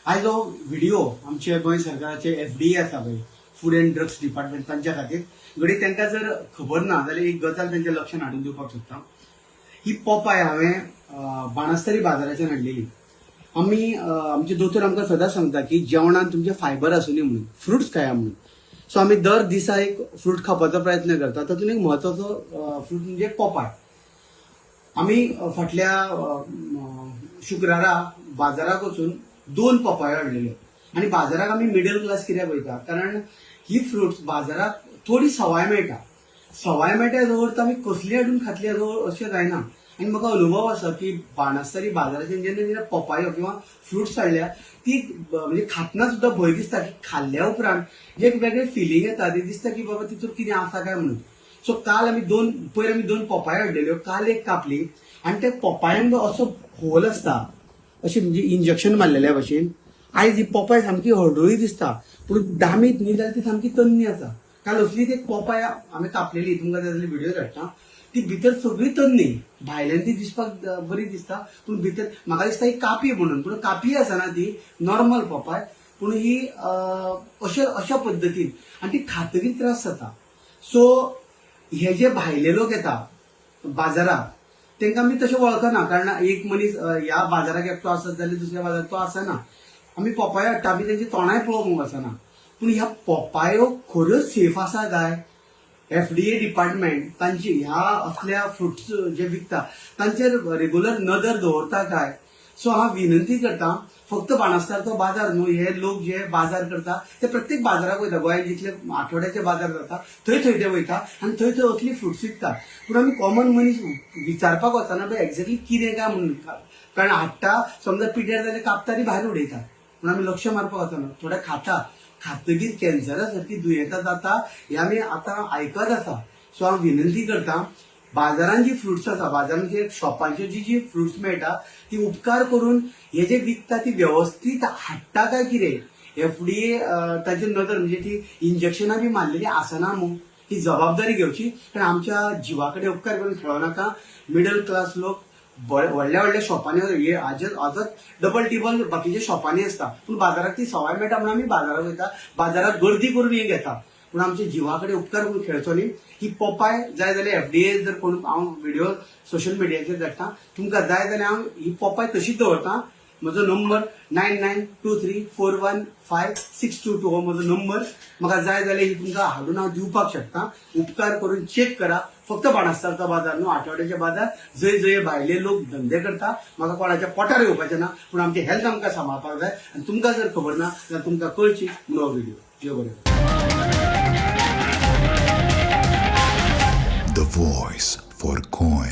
आयज हो व्हिडिओ आमचे गोंय सरकाराचे FDA आसा पळय, फूड एंड ड्रग्स डिपार्टमेंट, तांच्या खातीर घडी तांकां जर खबर ना जाल्यार एक गजाल तांच्या लक्षांत हाडून दिवपाक सोदता. ही पोपाय हांवें बाणस्तारी बाजाराच्यान हाडलेली. आमी आमचे दोतोर आमकां सदांच सांगता की जेवणान तुमचे फायबर आसूं दी म्हणून, फ्रुट्स खाया म्हणून. सो आमी दर दिसा एक फ्रूट खावपाचो प्रयत्न करता. तातूंत एक म्हत्वाचो फ्रूट म्हणजे पोपाय. आमी फाटल्या शुक्रारा बाजाराक वचून 2 पोपायो हाडलेल्यो आनी बाजाराक आमी मिडल क्लास कित्याक वयता, कारण ही फ्रुट्स बाजाराक थोडी सवाय मेळटा. सवाय मेळटा दवरता आमी कसली हाडून खातली अशें जायना. आनी म्हाका अनुभव आसा की बाणस्तारी बाजाराचेर जेन्ना पोपायो किंवा फ्रुट्स हाडल्या ती म्हणजे खातना सुद्दां भंय दिसता की खाल्ल्या उपरांत जे एक वेगळें फिलींग येता, ती दिसता की बाबा तितून कितें आसा काय म्हणून. सो काल आमी पयर 2 पोपायो हाडलेल्यो, काल एक कापली आनी त्या पोपायांक असो होल आसता, अशी म्हणजे इंजेक्शन मारलेल्या भशेन. आयज ही पोपाय सामकी हळडुळी दिसता, पूण दामीत न्ही जाल्यार ती सामकी तन्नी आसा. काल असलीच एक पोपाय हांवें कापलेली, तुमकां जाय जाल्यार व्हिडिओ धाडटा. ती भितर सगळी तन्नी, भायल्यान ती दिसपाक बरी दिसता, पूण भितर म्हाका दिसता ही कापी म्हणून, पूण कापी आसना ती नॉर्मल पोपाय. पूण ही अशा पद्दतीन आनी ती खातकीर त्रास जाता. सो हे जे भायले लोक येता बाजाराक तांकां आमी तशें वळखना, कारण एक मनीस ह्या बाजाराक एकटो आसत जाल्यार दुसऱ्या बाजाराक तो आसना. आमी पोपायो हाडटा, आमी तेंची तोंडाय पळोवंक वचना. पूण ह्या पोपायो खऱ्योच सेफ आसा काय? FDA डिपार्टमेंट तांची ह्या असल्या फ्रुट्स जे विकता तांचेर रेग्युलर नदर दवरता काय? सो हांव विनंती करता, फक्त बाणस्तारचो बाजार न्हू, हे लोक जे बाजार करता ते प्रत्येक बाजाराक वयता. गोंयांत जितले आठवड्याचे बाजार जाता थंय ते वयता आनी थंय असली फ्रुट्स विकता. पूण आमी कॉमन मनीस विचारपाक वचना पळय एक्झॅक्टली कितें काय म्हणून, कारण हाडटा समजा पिड्ड्यार जाल्यार कापता ती भायर उडयता. पूण आमी लक्ष मारपाक वचना, थोडे खाता, खातकीर कॅन्सरा सारखी दुयेंसां जाता हे आमी आतां आयकत आसा. सो हांव विनंती करता, बाजारांत जी फ्रुट्स आसा, बाजारांत शॉपांचेर जी फ्रुट्स मेळटा ती उपकार करून हे जे विकता ती व्यवस्थीत हाडटा काय कितें, FDA ताची नदर म्हणजे ती इंजेक्शनां बी मारलेली आसना न्हू, ही जबाबदारी घेवची. कारण आमच्या जिवा कडेन उपकार करून खेळो नाका. मिडल क्लास लोक व्हडल्या व्हडल्या शॉपांनी आजच डबल टिबल बाकीच्या शॉपांनी आसता, पूण बाजाराक ती सवाय मेळटा म्हणून आमी बाजाराक वयता, बाजारात गर्दी करून हे घेता. पूण आमच्या जिवा कडेन उपकार करून खेळचो न्ही. ही पोपाय जाय जाल्यार FDA जर कोण हांव व्हिडिओ सोशल मिडियाचेर धाडटा, तुमकां जाय जाल्यार हांव ही पोपाय तशीच दवरता. म्हजो नंबर 9923415622 हो म्हजो नंबर. म्हाका जाय जाल्यार ही तुमकां हाडून हांव दिवपाक शकता. उपकार करून चेक करा. फक्त बाणस्तारचो बाजार न्हू, आठवड्याचे बाजार जंय भायले लोक धंदे करता. म्हाका कोणाच्या पोटार येवपाचें ना, पूण आमचें हेल्थ आमकां सांबाळपाक जाय. आनी तुमकां जर खबर ना जाल्यार तुमकां कळची म्हणून हो व्हिडिओ. देव बरें. The voice for Goy.